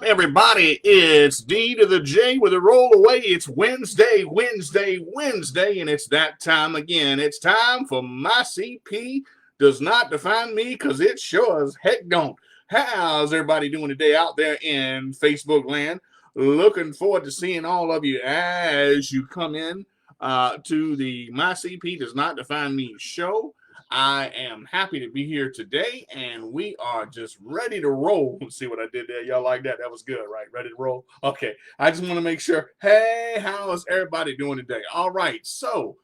everybody? It's D to the J with a roll away. It's Wednesday, and it's that time again. It's time for My CP Does Not Define Me, because it sure as heck don't. How's everybody doing today out there in Facebook land? Looking forward to seeing all of you as you come in to the My CP Does Not Define Me show. I am happy to be here today, and we are just ready to roll. Let's see what I did there. Y'all like that? That was good, right? Ready to roll? Okay. I just want to make sure. Hey, how is everybody doing today? All right. So,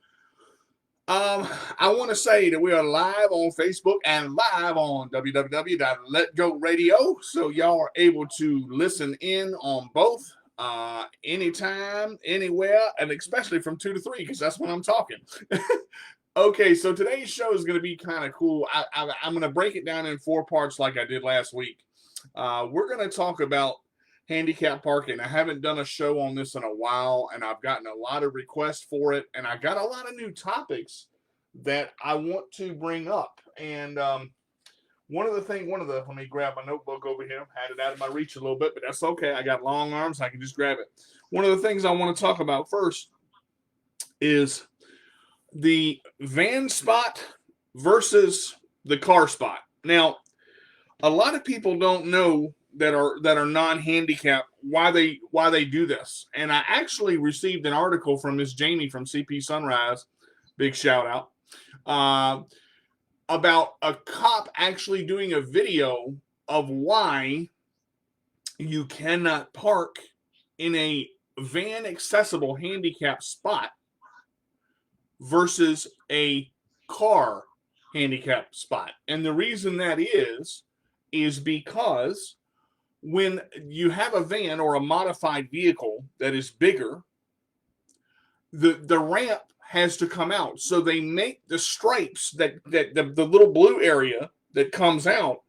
I want to say that we are live on Facebook and live on www.letgo.radio. So y'all are able to listen in on both anytime, anywhere, and especially from 2 to 3, because that's when I'm talking. Okay, so today's show is going to be kind of cool. I'm going to break it down in 4 parts like I did last week. We're going to talk about handicap parking. I haven't done a show on this in a while, and I've gotten a lot of requests for it, and I got a lot of new topics that I want to bring up. And let me grab my notebook over here. Had it out of my reach a little bit, but that's okay. I got long arms. I can just grab it. One of the things I want to talk about first is the van spot versus the car spot. Now, a lot of people don't know that are non-handicapped why they do this. And I actually received an article from Miss Jamie from CP Sunrise, big shout out, about a cop actually doing a video of why you cannot park in a van accessible handicap spot versus a car handicap spot. And the reason that is because when you have a van or a modified vehicle that is bigger, the ramp has to come out. So they make the stripes that the little blue area that comes out,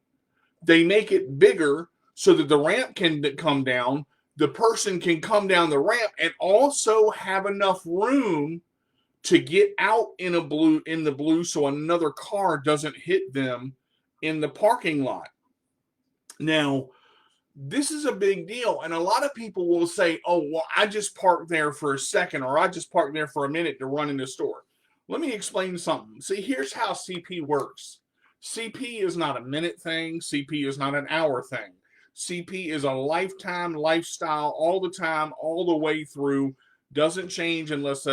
they make it bigger so that the ramp can come down. The person can come down the ramp and also have enough room to get out in the blue so another car doesn't hit them in the parking lot. Now, this is a big deal, and a lot of people will say, oh, well, I just parked there for a second, or I just parked there for a minute to run in the store. Let me explain something. See, here's how CP works. CP is not a minute thing. CP is not an hour thing. CP is a lifetime lifestyle all the time, all the way through. Doesn't change unless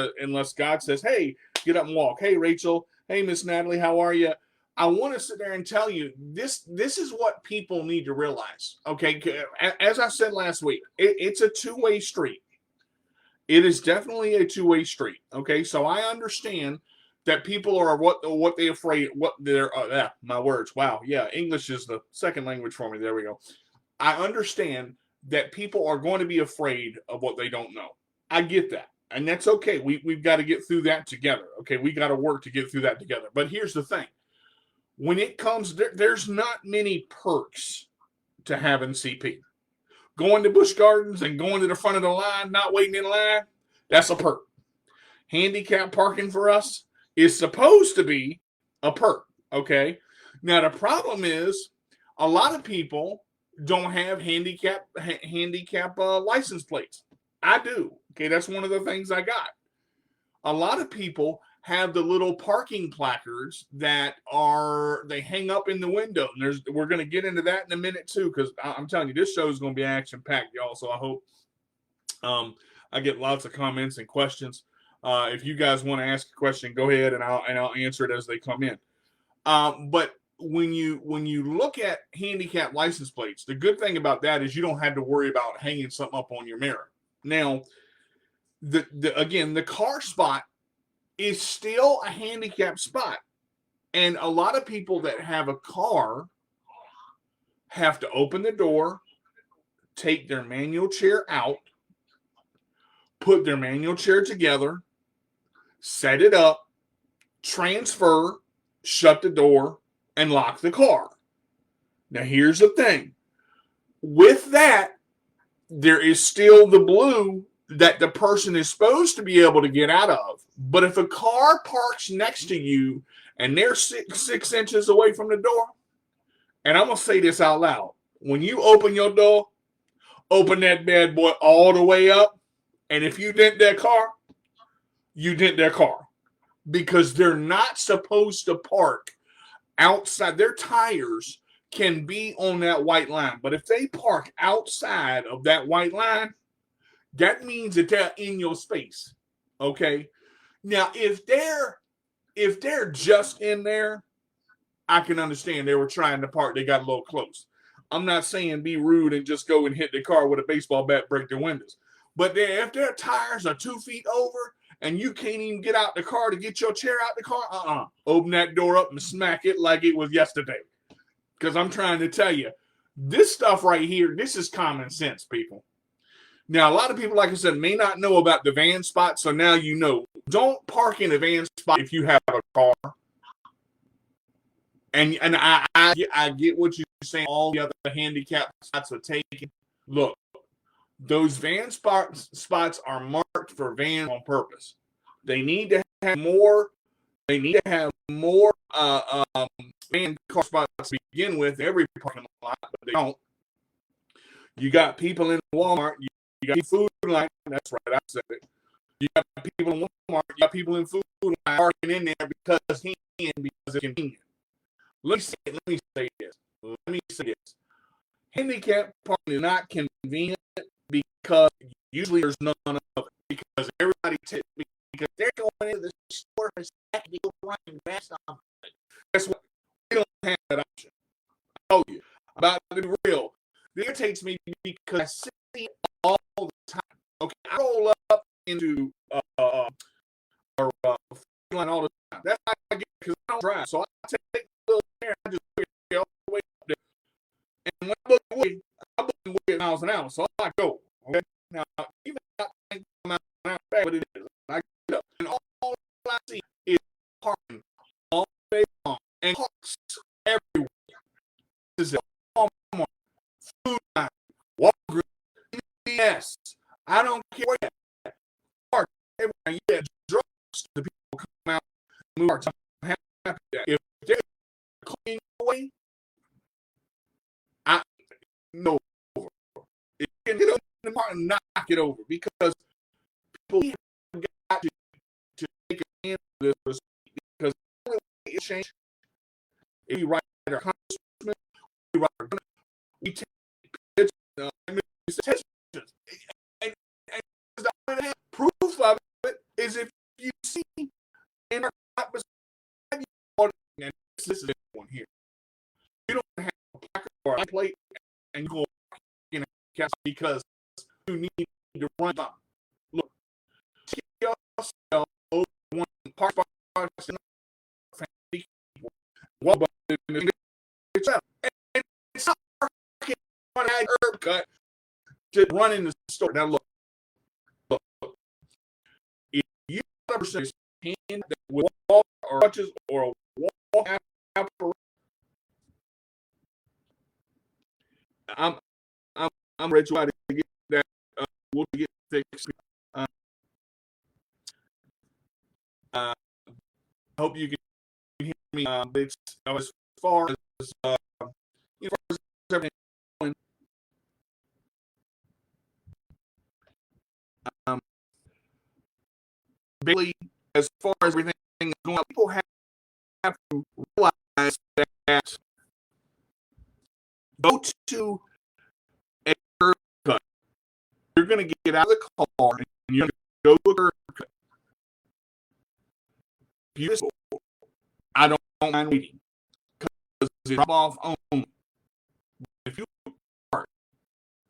God says, hey, get up and walk. Hey, Rachel. Hey, Miss Natalie, how are you? I want to sit there and tell you this is what people need to realize. Okay, as I said last week, it's a two-way street. It is definitely a two-way street. Okay, so I understand that people are what they afraid, what they're my words. Wow, yeah, English is the second language for me. There we go. I understand that people are going to be afraid of what they don't know. I get that. And that's okay. We've got to get through that together. Okay, we got to work to get through that together. But here's the thing. When it comes, there's not many perks to having CP. Going to Busch Gardens and going to the front of the line, not waiting in line, that's a perk. Handicap parking for us is supposed to be a perk, okay? Now, the problem is a lot of people don't have handicap license plates. I do. Okay, that's one of the things I got. A lot of people have the little parking placards that they hang up in the window. And we're going to get into that in a minute too, because I'm telling you, this show is going to be action-packed, y'all. So I hope I get lots of comments and questions. If you guys want to ask a question, go ahead and I'll answer it as they come in. But when you look at handicap license plates, the good thing about that is you don't have to worry about hanging something up on your mirror. Now, the car spot is still a handicap spot. And a lot of people that have a car have to open the door, take their manual chair out, put their manual chair together, set it up, transfer, shut the door, and lock the car. Now, here's the thing. With that, there is still the blue that the person is supposed to be able to get out of. But if a car parks next to you and they're 6 inches away from the door, and I'm going to say this out loud, when you open your door, open that bad boy all the way up, and if you dent that car, you dent their car. Because they're not supposed to park outside. Their tires can be on that white line, but if they park outside of that white line, that means that they're in your space. Okay. Now, if they're just in there, I can understand they were trying to park. They got a little close. I'm not saying be rude and just go and hit the car with a baseball bat, break their windows. But if their tires are 2 feet over and you can't even get out the car to get your chair out the car, open that door up and smack it like it was yesterday. Because I'm trying to tell you, this stuff right here, this is common sense, people. Now, a lot of people, like I said, may not know about the van spot, so now you know. Don't park in a van spot if you have a car. And I get what you're saying. All the other handicap spots are taken. Look, those van spots are marked for vans on purpose. They need to have more. They need to have more van car spots to begin with every parking lot, but they don't. You got people in Walmart. You got food line. That's right, I said it. You got people in Walmart. You got people in food line parking in there because it's convenient. Let me say this. Handicap parking is not convenient because usually there's none of it. Because everybody because they're going into the store and running fast on it. Guess what? We don't have that option. I told you. About to be real. It irritates me because I see it all the time. Okay, I roll up into line all the time. That's how I get because I don't drive. So I take a little chair and I just go all the way up there. And when I'm looking at miles an hour, so I go. Okay, now even if I think miles an hour back, what it is, I get up, and all I see is parking all day long and cars everywhere. This is Walmart, food line, Walgreens, yes. I don't care where you're at. Park everywhere. Yeah, drugs. The people come out and move. I'm happy that if they're cleaning away, I know. If you can get over the park and knock it over because people have got to take advantage of this because the only way it changes if you write our congressman, we write our we take attention. And the only proof of it is if you see in our beside you, and this is one here. You don't have a placard or a plate and go in a cast because you need to run them. Look, take yourself over one part and it's not on a herb cut to run in the store. Now look. If you have a person hand that will walk or touches or a walk apparatus, I'm ready to get that. We'll get fixed. I hope you can hear me. It's as far as everything going. Basically, as far as everything is going, people have to realize that go to a curb cut. You're going to get out of the car and you're going to go to a curb cut. Beautiful. I don't mind waiting because it's drop off only. If you park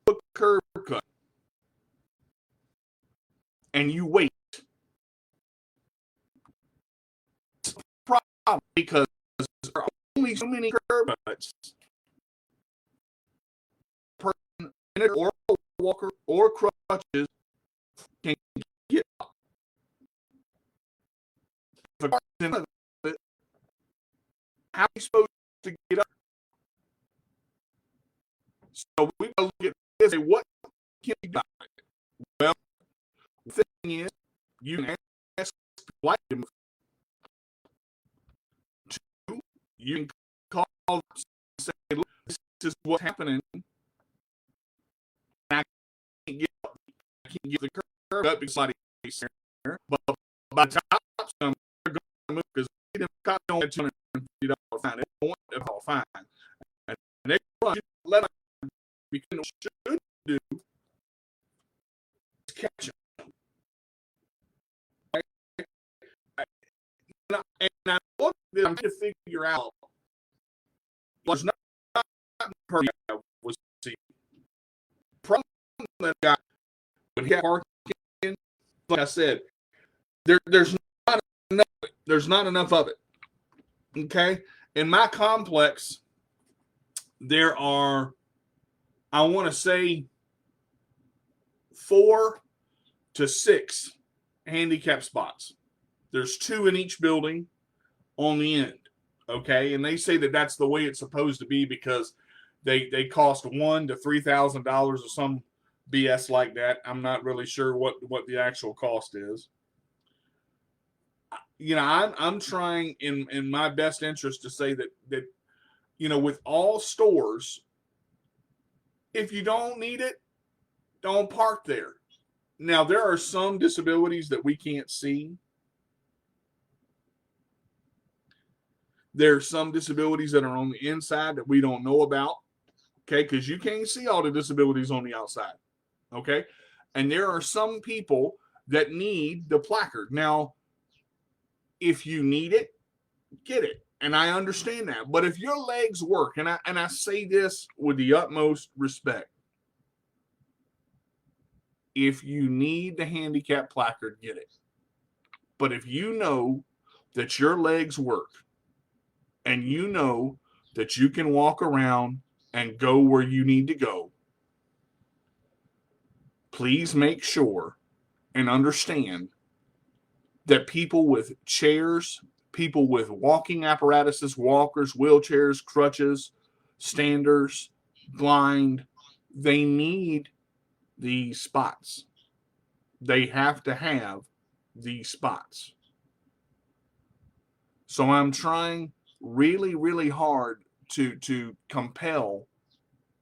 a curb cut and you wait, it's a problem because there are only so many curb cuts. Or a walker or crutches can get up. If a car's in it, how are you supposed to get up? So we got to look at this and say, what can be done? Well, the thing is, you can ask like them. Two, you can call and say, look, this is what's happening. get the curb up because somebody's there. But by the time they're going to move because they don't have $250 fine. They don't want a fine. And they run, let them, because what should do is catch them. And I looked at them to figure out was not per was the problem that I got with parking. Like I said, there's not enough of it. Okay, in my complex, there are, I want to say, 4 to 6 handicap spots. There's 2 in each building on the end. Okay, and they say that that's the way it's supposed to be because they cost $1,000 to $3,000 or some BS like that. I'm not really sure what the actual cost is. You know, I'm trying in my best interest to say that you know, with all stores, if you don't need it, don't park there. Now, there are some disabilities that we can't see. There are some disabilities that are on the inside that we don't know about, okay, because you can't see all the disabilities on the outside, okay? And there are some people that need the placard. Now, if you need it, get it. And I understand that. But if your legs work, and I say this with the utmost respect, if you need the handicap placard, get it. But if you know that your legs work and you know that you can walk around and go where you need to go, please make sure and understand that people with chairs, people with walking apparatuses, walkers, wheelchairs, crutches, standers, blind, they need these spots. They have to have these spots. So I'm trying really, really hard to compel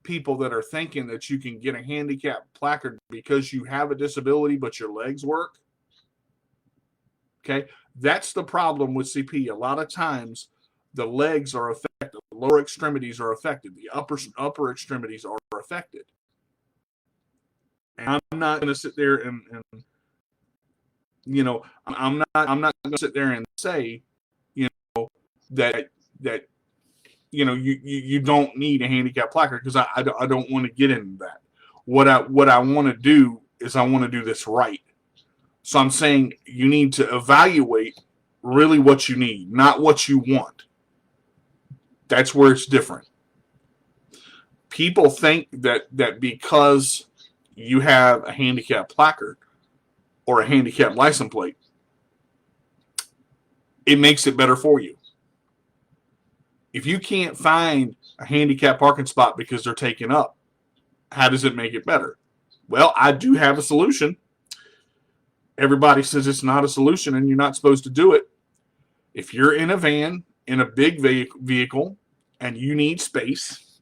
people that are thinking that you can get a handicap placard because you have a disability but your legs work. Okay, that's the problem with CP. A lot of times the legs are affected, the lower extremities are affected, the upper extremities are affected. And I'm not going to sit there and you know, I'm not going to sit there and say, you know, that you know, you don't need a handicap placard, because I don't want to get into that. What I want to do is I want to do this right. So I'm saying you need to evaluate really what you need, not what you want. That's where it's different. People think that because you have a handicap placard or a handicap license plate, it makes it better for you. If you can't find a handicap parking spot because they're taken up, how does it make it better? Well, I do have a solution. Everybody says it's not a solution and you're not supposed to do it. If you're in a van, in a big vehicle, and you need space,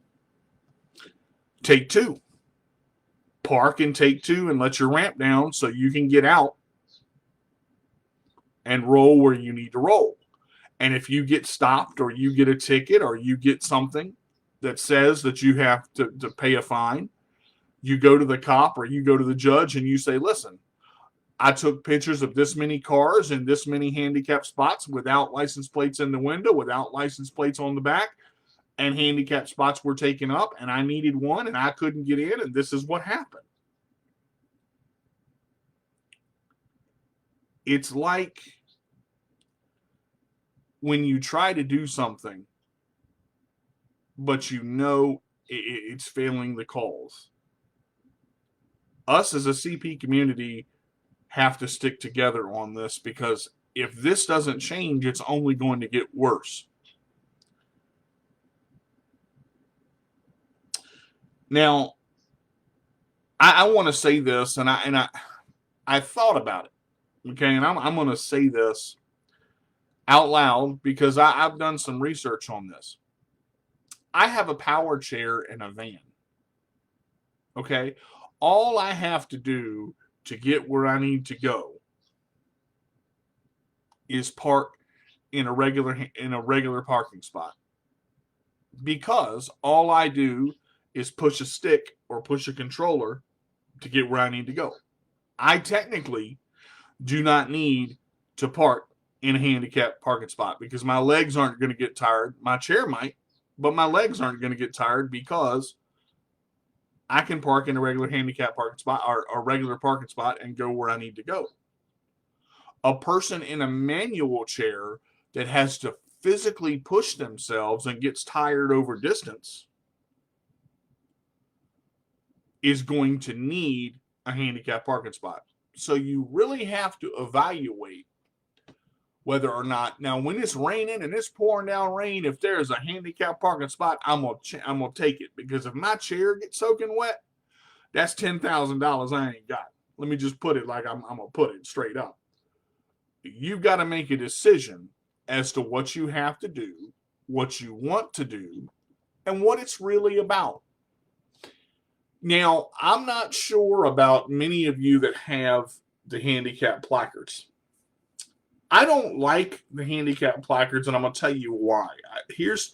take 2. Park and take 2 and let your ramp down so you can get out and roll where you need to roll. And if you get stopped or you get a ticket or you get something that says that you have to pay a fine, you go to the cop or you go to the judge and you say, listen, I took pictures of this many cars and this many handicap spots without license plates in the window, without license plates on the back, and handicap spots were taken up, and I needed one and I couldn't get in, and this is what happened. It's like when you try to do something, but you know it's failing the cause. Us as a CP community have to stick together on this, because if this doesn't change, it's only going to get worse. Now, I want to say this, and I thought about it, okay, and I'm going to say this out loud because I've done some research on this. I have a power chair in a van, okay? All I have to do to get where I need to go is park in a regular parking spot, because all I do is push a stick or push a controller to get where I need to go. I technically do not need to park in a handicapped parking spot because my legs aren't going to get tired. My chair might, but my legs aren't going to get tired because I can park in a regular handicapped parking spot or a regular parking spot and go where I need to go. A person in a manual chair that has to physically push themselves and gets tired over distance is going to need a handicapped parking spot. So you really have to evaluate whether or not, now when it's raining and it's pouring down rain, if there's a handicapped parking spot, I'm gonna take it, because if my chair gets soaking wet, that's $10,000 I ain't got. Let me just put it like I'm gonna put it straight up. You've got to make a decision as to what you have to do, what you want to do, and what it's really about. Now, I'm not sure about many of you that have the handicap placards. I don't like the handicap placards, and I'm going to tell you why. Here's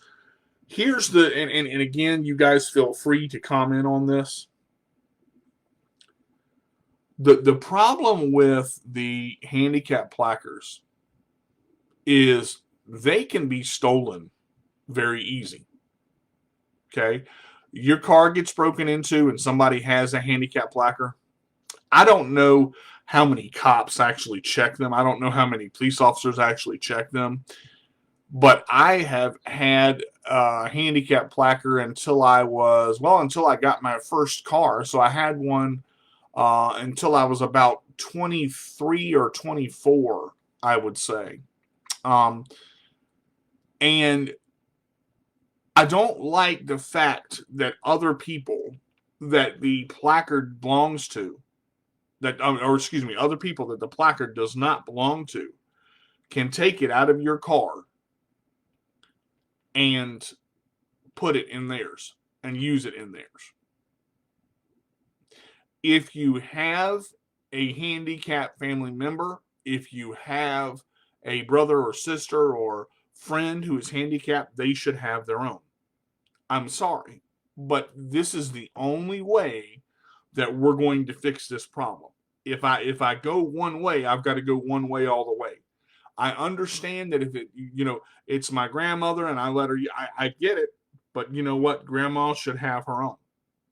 the, and again, you guys feel free to comment on this. The problem with the handicap placards is they can be stolen very easy. Okay? Your car gets broken into and somebody has a handicap placard. I don't know how many cops actually check them. I don't know how many police officers actually check them. But I have had a handicap placard until I got my first car. So I had one until I was about 23 or 24, I would say. And I don't like the fact that other people that the placard belongs to, other people that the placard does not belong to, can take it out of your car and put it in theirs and use it in theirs. If you have a handicapped family member, if you have a brother or sister or friend who is handicapped, they should have their own. I'm sorry, but this is the only way that we're going to fix this problem. If I go one way, I've got to go one way all the way. I understand that if it's my grandmother and I let her, I get it, but you know what? Grandma should have her own.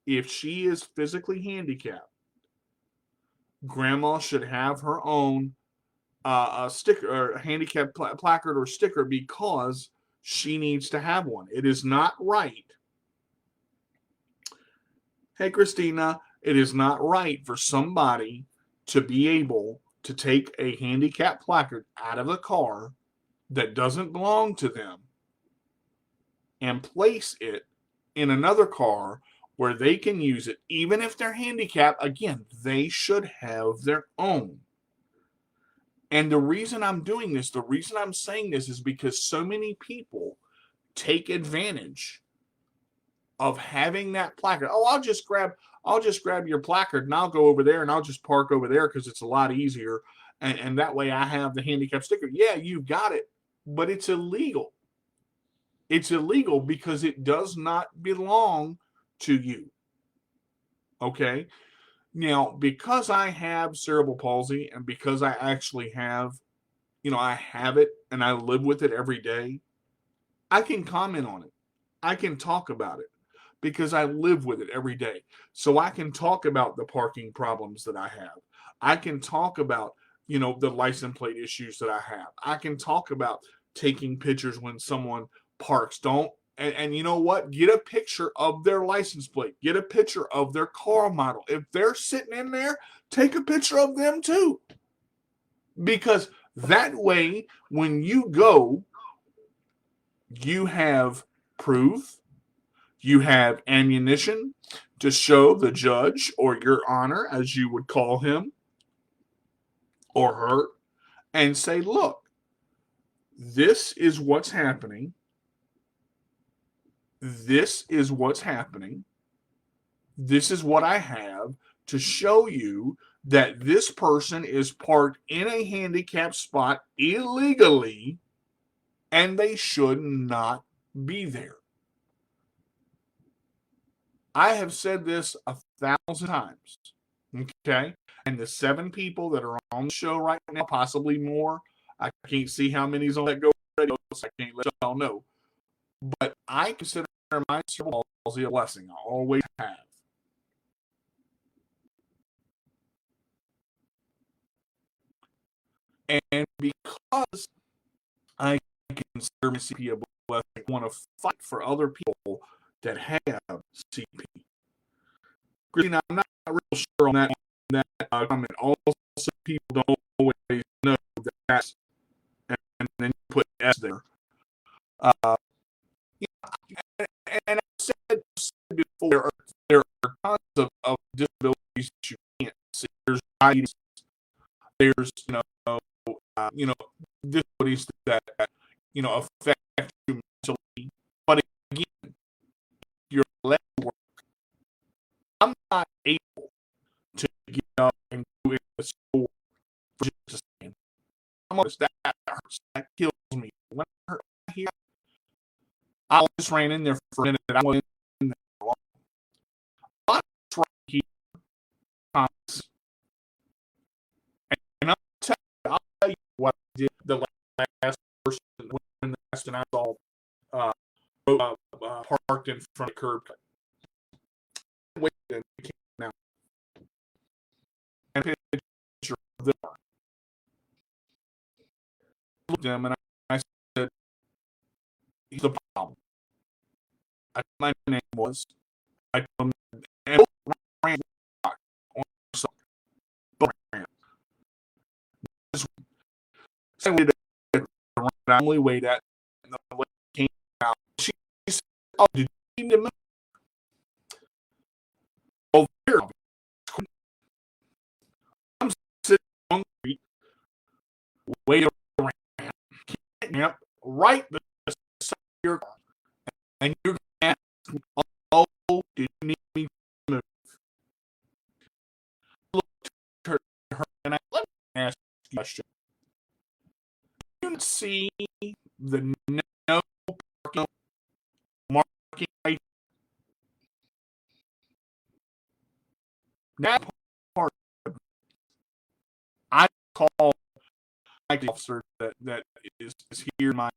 If she is physically handicapped, grandma should have her own a sticker or a handicap placard or sticker, because she needs to have one. It is not right. Hey, Christina, it is not right for somebody to be able to take a handicap placard out of a car that doesn't belong to them and place it in another car where they can use it. Even if they're handicapped, again, they should have their own. And the reason I'm doing this, the reason I'm saying this, is because so many people take advantage of having that placard. Oh, I'll just grab your placard and I'll go over there and I'll just park over there because it's a lot easier. And that way I have the handicap sticker. Yeah, you've got it, but it's illegal. It's illegal because it does not belong to you. Okay? Now, because I have cerebral palsy and because I actually have, I have it and I live with it every day, I can comment on it. I can talk about it because I live with it every day. So I can talk about the parking problems that I have. I can talk about, the license plate issues that I have. I can talk about taking pictures when someone parks. And you know what? Get a picture of their license plate. Get a picture of their car model. If they're sitting in there, take a picture of them too. Because that way, when you go, you have proof, you have ammunition to show the judge or your honor, as you would call him or her, and say, look, this is what's happening. This is what's happening. This is what I have. to show you that this person is parked in a handicap spot illegally and they should not be there. I have said this 1,000 times, okay? And the 7 people that are on the show right now, possibly more, I can't see how many's on that Go Radio, so I can't let y'all know. But I consider my cerebral palsy a blessing. I always have. And because I consider my CP a blessing, I want to fight for other people that have CP. Christina, I'm not real sure on that comment. Also, people don't always know that, and then you put S there. And I said before, there are tons of disabilities that you can't see. There's diabetes. There's disabilities that affect you mentally. But again, your leg work. I'm not able to get up and go in the store for just a second. I'm honest, that hurts. That kills me. When I hurt here, I just ran in there for a minute. I went in there for long. I'm right here. And I'll tell you what I did the last person when the last and I saw parked in front of the curb. I waited and came out. And a picture of them. I looked at them and I said, here's the problem. My name was. I told him, and both ran on something. Both ran. Same way that I only wait at, and the lady came out. She said, "Oh, did you need a minute?" Oh, there. I'm sitting on the street, waiting around, yep, right beside your car, and you're going to ask me, "Oh, did you need me to move?" I looked at her and I let me ask you a question. Do you see the no parking marking right? That part, I call my officer that is here in my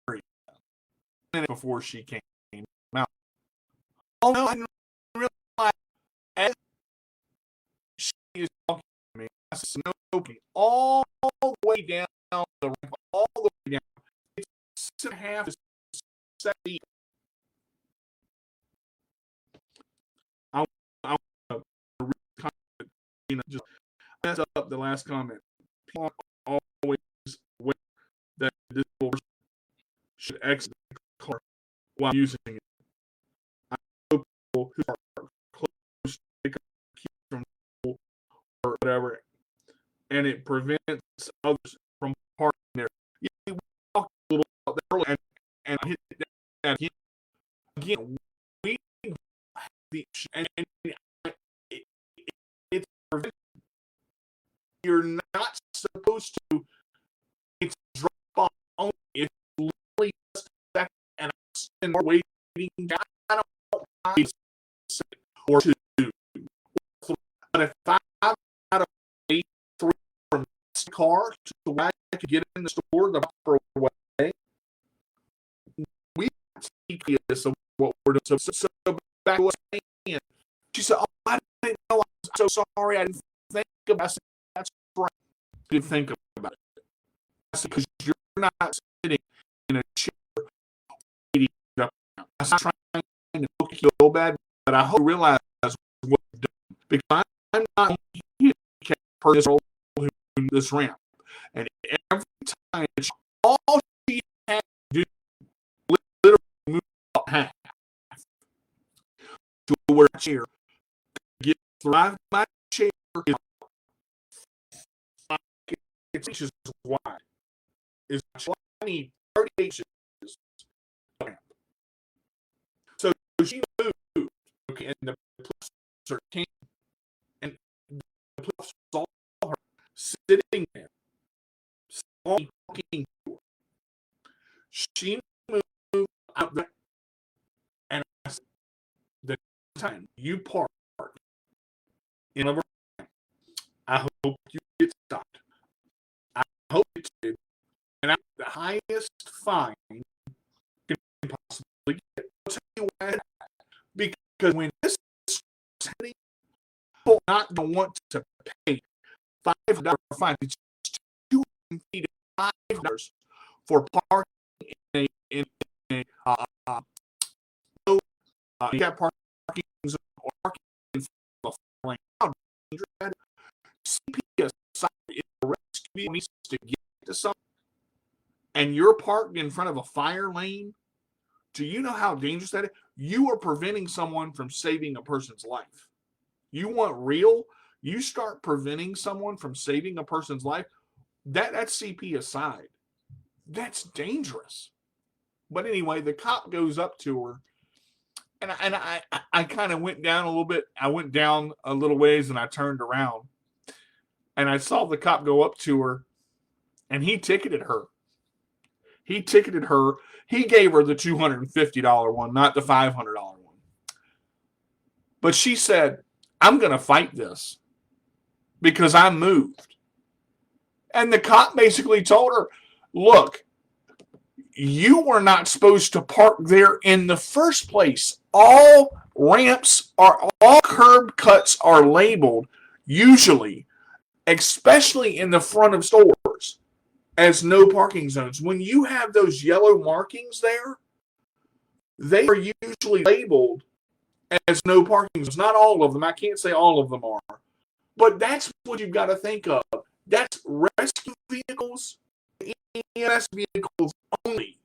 area a minute before she came out. Oh no, I didn't realize as she is talking to me, I said, "No, all the way down the ramp, all the way down. It's 6.5 to 7 feet." I just mess up the last comment. People always aware that this person should exit the car while using it. I know people who are close to keep from or whatever, and it prevents others from parking there. Yeah, we talked a little about that earlier, and I hit that again. We have the and it's prevented. You're not supposed to. It's drop off only if literally just a second and I'm more waiting. I don't mind or two. But if I've got to wait 3 from this car to where I can get in the store the proper way, we speak this of what we're doing. So back to what I was saying. She said, "Oh, I didn't know. I'm so sorry. I didn't think about it." That's right. You didn't think about it. That's because you're not sitting in a chair waiting up. I'm not trying to make you feel bad, but I hope you realize what you've done. Because I'm not a handicapped person in this ramp. And every time, all she had to do literally move up half to where a chair get thrive my chair is 6 inches wide. Is 20, 30 inches. So she moved, okay, and the police came, and saw her sitting there, saw me talking to her. She moved out there, and I said, the time you park in a I hope you get stopped. I hope you did. And I the highest fine you can possibly get. I'll tell you why. Because when this is happening, people are not going to want to pay $5 fine. It's $250 for parking in a handicap parking zone or parking in front of a lane. CPS if a rescue needs to get to something and you're parked in front of a fire lane, do you know how dangerous that is? You are preventing someone from saving a person's life. You want real? You start preventing someone from saving a person's life, that's CP aside. That's dangerous. But anyway, the cop goes up to her, and I kind of went down a little bit. I went down a little ways, and I turned around, and I saw the cop go up to her, and he ticketed her. He ticketed her. He gave her the $250 one, not the $500 one. But she said, I'm going to fight this because I moved. And the cop basically told her, look, you were not supposed to park there in the first place. All curb cuts are labeled, usually, especially in the front of stores, as no parking zones. When you have those yellow markings there, they are usually labeled as no parking zones. Not all of them. I can't say all of them are. But that's what you've got to think of. That's rescue vehicles, EMS vehicles only,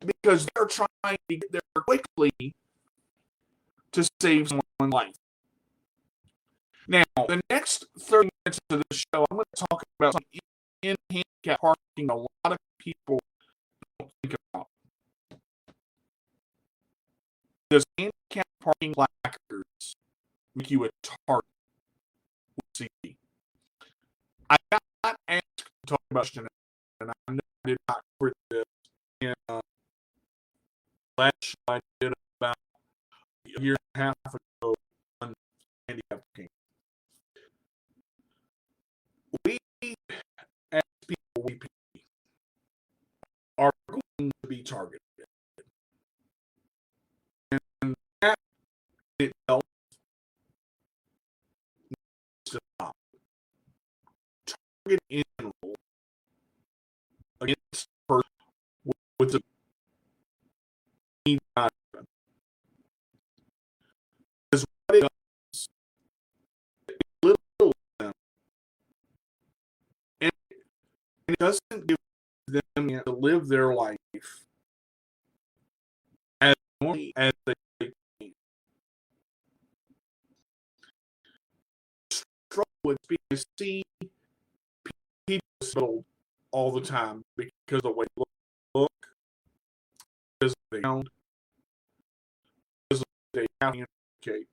because they're trying to get there quickly to save someone's life. Now, the next 30 minutes of the show, I'm going to talk about something in handicap parking a lot of people don't think about. Does handicap parking placards make you a target with CP? I got asked to talk about this, and I know I did not cover this in last show I did about a year and a half ago on handicap parking. We, as people, are going to be targeted. And that itself needs to stop. Target in general against a person with a need not is what it does. It belittles them. And it doesn't give them to live their life as normally as they can. Struggle with because see people all the time because of the way they look, because they sound, because they have to communicate.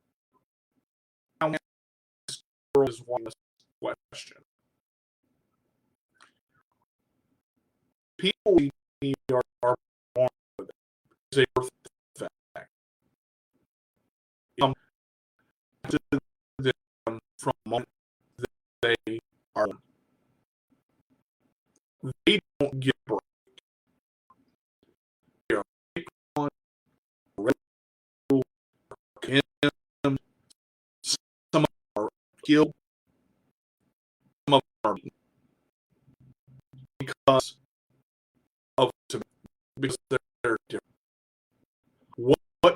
Now, this is one question. People are born with it. It's a birth defect. It comes to them from the moment that they are born. They don't get a break. They are picked on, ridiculed, condemned. Some of them are killed. Some of them are beaten because of because they're different. What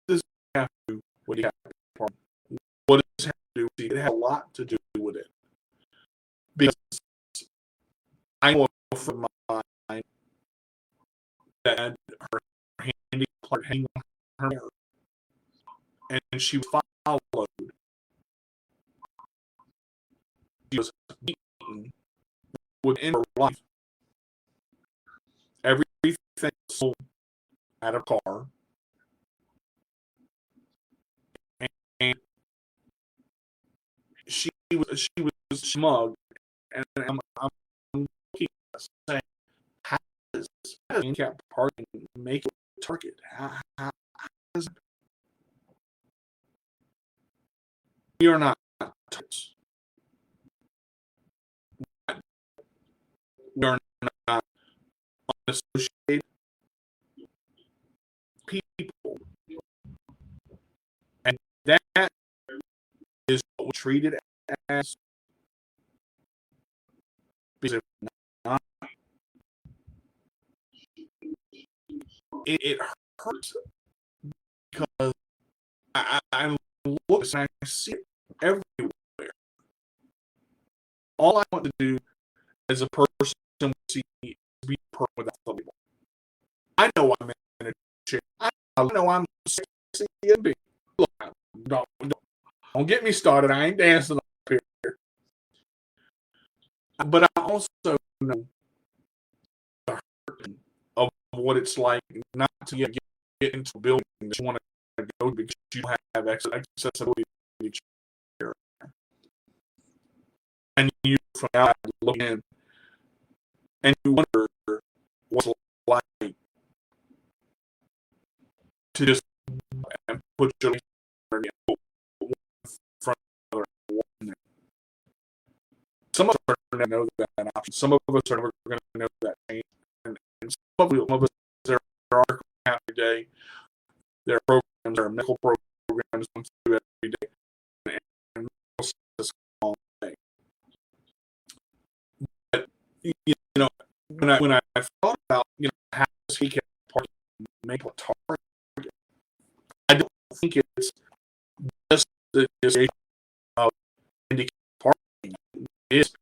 does it have to do with the party? What does it have to do with it? It has a lot to do with it. Because I know from my mind that her handicap hanging on her hair, and she was followed. She was beaten within her life. Everything sold at a car, and she was smug, and I'm looking at this saying, how does handicap parking make it a target? How does we are not targets. We are not unassociated people, and that is what we treated as. Because if not, it hurts because I look and I see it everywhere. All I want to do as a person we see is be a person without the label. I know I'm in a chair. I know I'm sexy and big. Look, don't get me started. I ain't dancing up here. But I also know the hurt of what it's like not to get into a building that you want to go to because you don't have accessibility to chair. And you from outside look in and you wonder what's it like to just put your in front of another. Some of us are going to know that option. Some of us are never going to know that change. And some of us, there are every day. There are programs, there are medical programs going through every day. And all day. But, you know, when I thought about, how does he get part of make a target, I don't think it's just the issue of handicap parking. It's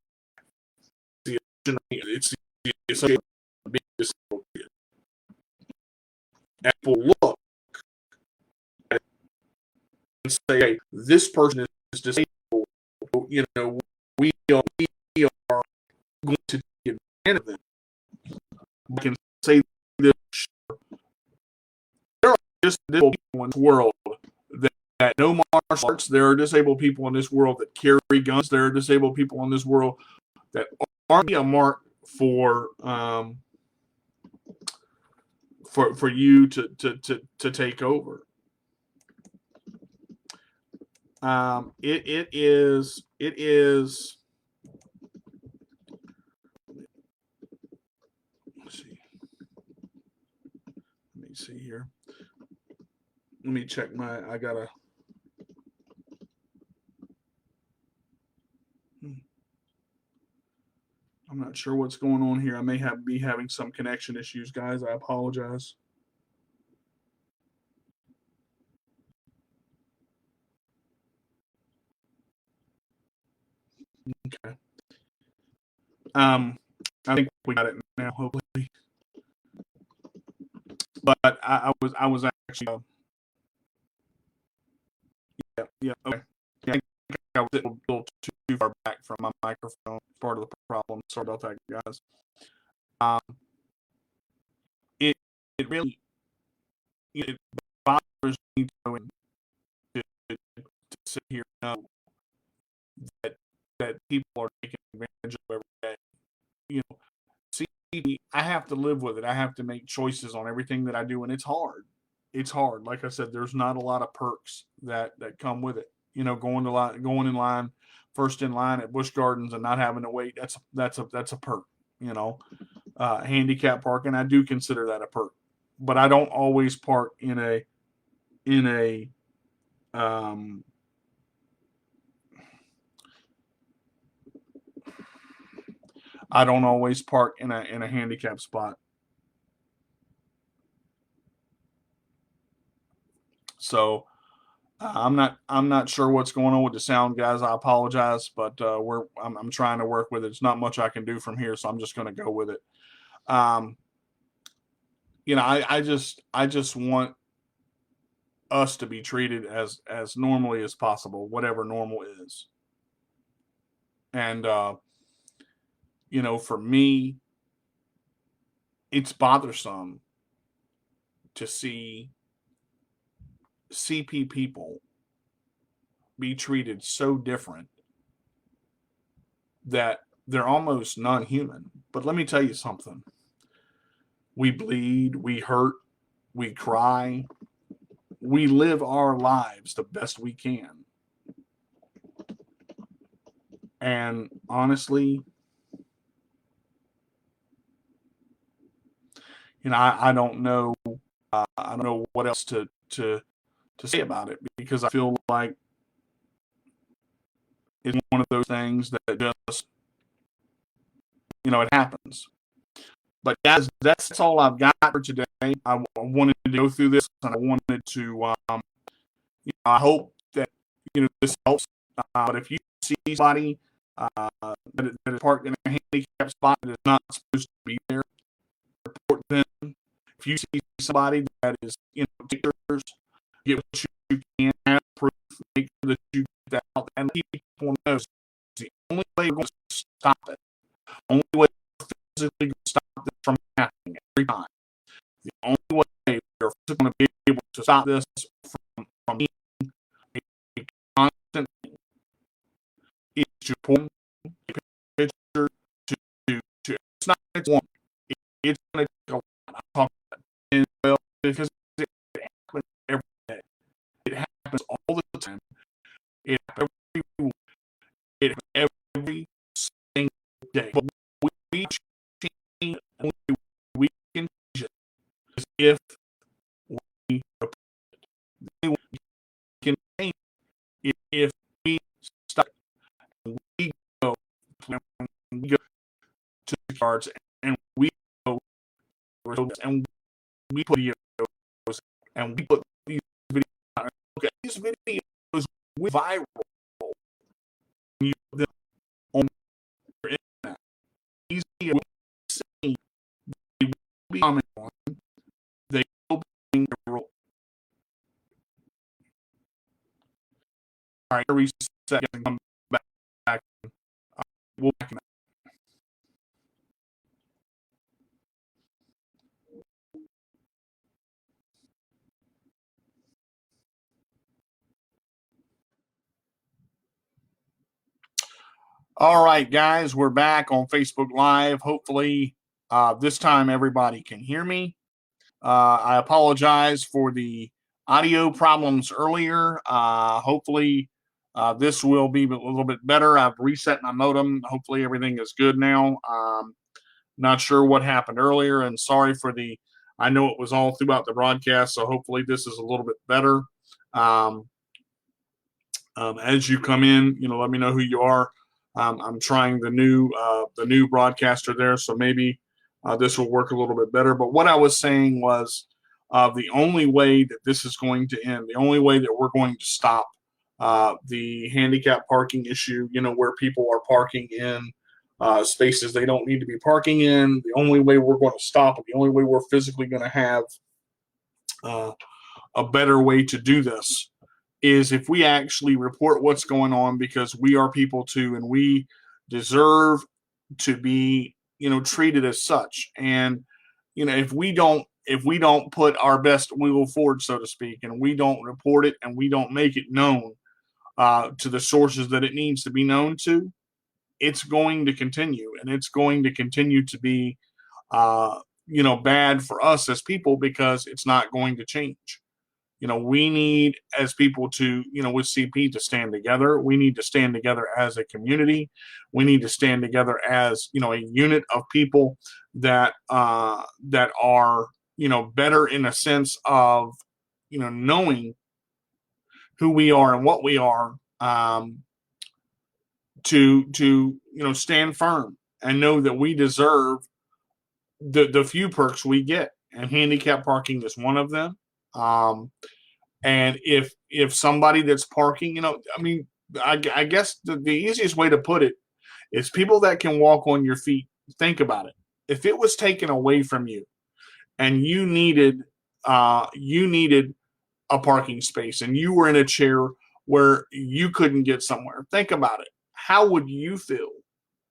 the association of being disabled. And people look at it and say, hey, this person is disabled. We are going to take advantage of them. I can say this: there are just disabled people in this world that know martial arts. There are disabled people in this world that carry guns. There are disabled people in this world that aren't a mark for you to take over. It is. Let me see here. Let me check I gotta. I'm not sure what's going on here. I may be having some connection issues, guys. I apologize. Okay. I think we got it now, hopefully. But I was actually. Yeah. Okay. Yeah, I think I was a little too far back from my microphone. Part of the problem. Sorry about that, guys. It really it bothers me to sit here and know that people are taking advantage of every day. See, I have to live with it. I have to make choices on everything that I do, and it's hard. It's hard. Like I said, there's not a lot of perks that come with it. Going in line, first in line at Busch Gardens and not having to wait. That's a perk. Handicap parking, I do consider that a perk, but I don't always park in a I don't always park in a handicap spot. So I'm not sure what's going on with the sound, guys. I apologize, but I'm trying to work with it. It's not much I can do from here, so I'm just going to go with it. I just want us to be treated as normally as possible, whatever normal is. And for me, it's bothersome to see CP people be treated so different that they're almost non-human. But let me tell you something. We bleed, we hurt, we cry, we live our lives the best we can. And honestly, I don't know. I don't know what else to say about it, because I feel like it's one of those things that just, it happens. But guys, that's all I've got for today. I wanted to go through this, and I wanted to, I hope that, this helps. But if you see somebody that is parked in a handicap spot that is not supposed to be there, report them. If you see somebody that is, pictures, get what you can, have proof, make sure that you get that out, and let people know. It's the only way we're going to stop it. Only way we're physically going to stop this from happening every time. The only way we're physically going to be able to stop this from being a constant thing is to point a picture to it's not it's one. It's going to take a lot. I'm talking about it. And, well, because it happens every day. It happens all the time. It happens every single day. But we change, only we can change it is if we report it. We can change it if we stop. We go to the cards, and we go and we put videos, and we put these videos out. Okay, these videos went viral. You put them on the internet. These videos they will be commented on. They will be viral. All right, reset and come back. We'll back in. All right, guys, we're back on Facebook Live. Hopefully, this time everybody can hear me. I apologize for the audio problems earlier. Hopefully, this will be a little bit better. I've reset my modem. Hopefully, everything is good now. Not sure what happened earlier, and sorry for the. I know it was all throughout the broadcast, so hopefully this is a little bit better. As you come in, let me know who you are. I'm trying the new broadcaster there, so maybe this will work a little bit better. But what I was saying was the only way that this is going to end, the only way that we're going to stop the handicap parking issue, where people are parking in spaces they don't need to be parking in, the only way we're going to stop it, the only way we're physically going to have a better way to do this is if we actually report what's going on, because we are people too, and we deserve to be, treated as such. And, if we don't put our best wheel forward, so to speak, and we don't report it and we don't make it known to the sources that it needs to be known to, it's going to continue, and it's going to continue to be, bad for us as people, because it's not going to change. We need as people to, with CP to stand together. We need to stand together as a community. We need to stand together as, a unit of people that are, better in a sense of, knowing who we are and what we are, to stand firm and know that we deserve the few perks we get. And handicap parking is one of them. And if somebody that's parking, I guess the easiest way to put it is people that can walk on your feet. Think about it. If it was taken away from you and you needed a parking space and you were in a chair where you couldn't get somewhere, think about it. How would you feel?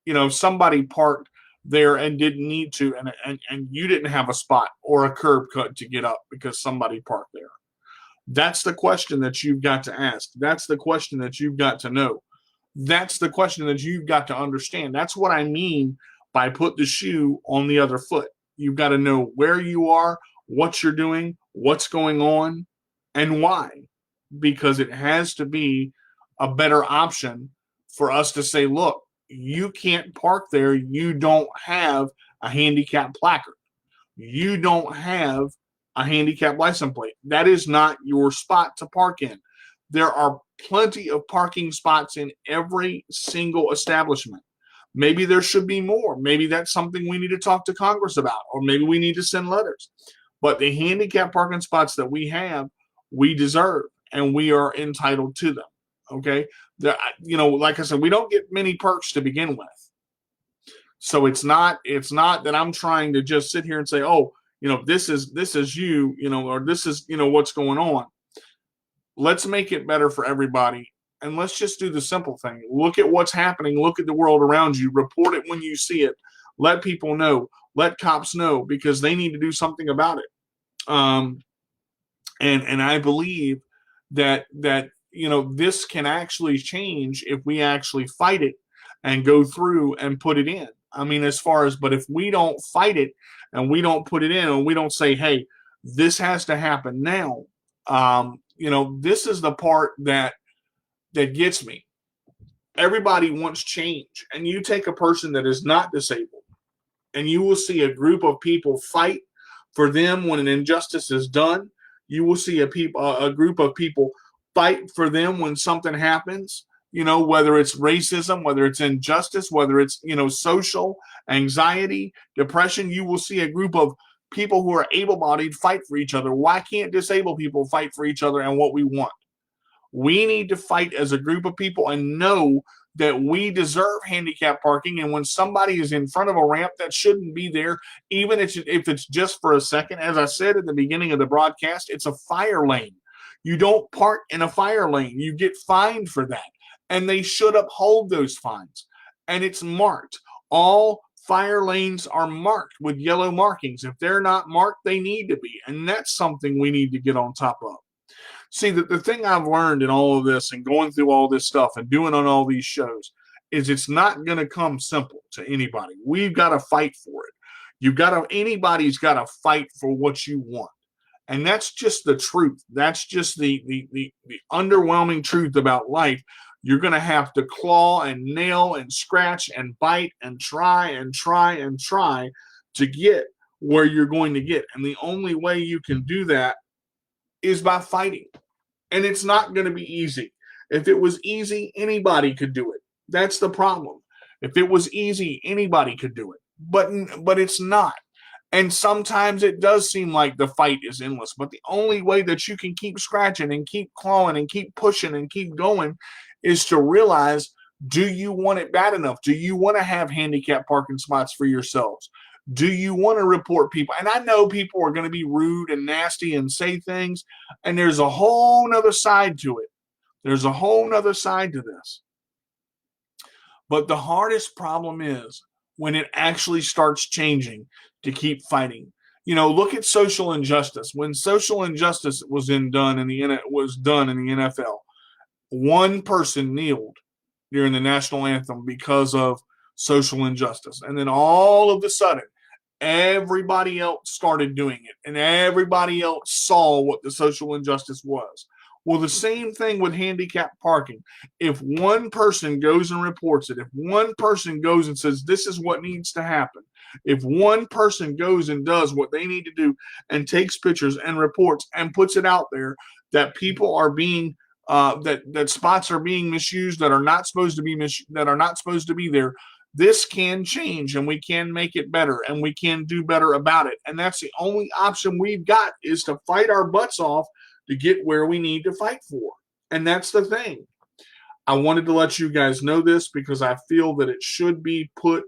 If somebody parked there and didn't need to, and you didn't have a spot or a curb cut to get up because somebody parked there. That's the question that you've got to ask. That's the question that you've got to know. That's the question that you've got to understand. That's what I mean by put the shoe on the other foot. You've got to know where you are, what you're doing, what's going on, and why. Because it has to be a better option for us to say, look, you can't park there. You don't have a handicap placard. You don't have a handicap license plate. That is not your spot to park in. There are plenty of parking spots in every single establishment. Maybe there should be more. Maybe that's something we need to talk to Congress about, or maybe we need to send letters. But the handicap parking spots that we have, we deserve, and we are entitled to them. Okay, like I said, we don't get many perks to begin with. So it's not that I'm trying to just sit here and say, oh, this is you, or this is, what's going on. Let's make it better for everybody. And let's just do the simple thing. Look at what's happening. Look at the world around you. Report it when you see it. Let people know. Let cops know, because they need to do something about it. And I believe that this can actually change if we actually fight it and go through and put it in. I mean, but if we don't fight it and we don't put it in, and we don't say, hey, this has to happen now, this is the part that gets me. Everybody wants change. And you take a person that is not disabled, and you will see a group of people fight for them when an injustice is done. You will see a group of people fight for them when something happens, whether it's racism, whether it's injustice, whether it's, social anxiety, depression. You will see a group of people who are able-bodied fight for each other. Why can't disabled people fight for each other and what we want? We need to fight as a group of people and know that we deserve handicap parking. And when somebody is in front of a ramp that shouldn't be there, even if it's just for a second, as I said at the beginning of the broadcast, it's a fire lane. You don't park in a fire lane. You get fined for that. And they should uphold those fines. And it's marked. All fire lanes are marked with yellow markings. If they're not marked, they need to be. And that's something we need to get on top of. See, the thing I've learned in all of this and going through all this stuff and doing on all these shows is it's not going to come simple to anybody. We've got to fight for it. Anybody's got to fight for what you want. And that's just the truth. That's just the underwhelming truth about life. You're going to have to claw and nail and scratch and bite and try to get where you're going to get. And the only way you can do that is by fighting. And it's not going to be easy. If it was easy, anybody could do it. That's the problem. If it was easy, anybody could do it. But it's not. And sometimes it does seem like the fight is endless. But the only way that you can keep scratching and keep clawing and keep pushing and keep going is to realize, do you want it bad enough? Do you want to have handicap parking spots for yourselves? Do you want to report people? And I know people are going to be rude and nasty and say things, and there's a whole nother side to it. There's a whole nother side to this. But the hardest problem is when it actually starts changing, to keep fighting. Look at social injustice. When social injustice was done in the NFL, one person kneeled during the national anthem because of social injustice. And then all of a sudden, everybody else started doing it, and everybody else saw what the social injustice was. Well, the same thing with handicap parking. If one person goes and reports it, if one person goes and says, this is what needs to happen, if one person goes and does what they need to do and takes pictures and reports and puts it out there that people are being that spots are being misused, that are not supposed to be there, this can change, and we can make it better, and we can do better about it. And that's the only option we've got, is to fight our butts off to get where we need to fight for. And that's the thing. I wanted to let you guys know this because I feel that it should be put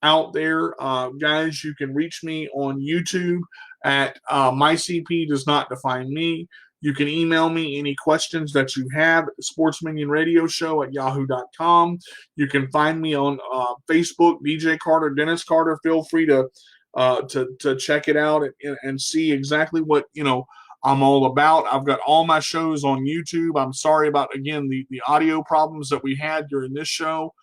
out there. Guys, you can reach me on YouTube at My CP Does Not Define Me. You can email me any questions that you have at the Sports Minion Radio Show at yahoo.com. You can find me on Facebook, DJ Carter, Dennis Carter. Feel free to check it out and see exactly what I'm all about. I've got all my shows on YouTube. I'm sorry about, again, the audio problems that we had during this show.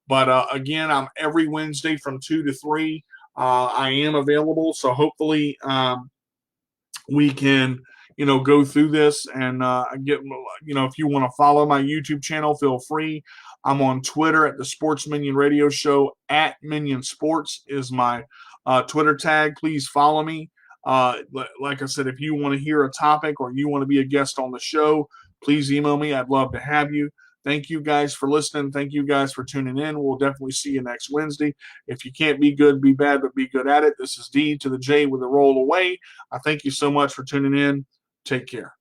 But again, I'm every Wednesday from 2 to 3. I am available. So hopefully we can, go through this and get, if you want to follow my YouTube channel, feel free. I'm on Twitter at the Sports Minion Radio Show. At Minion Sports is my Twitter tag. Please follow me. Like I said, if you want to hear a topic or you want to be a guest on the show, please email me. I'd love to have you. Thank you guys for listening. Thank you guys for tuning in. We'll definitely see you next Wednesday. If you can't be good, be bad, but be good at it. This is D to the J with a roll away. I thank you so much for tuning in. Take care.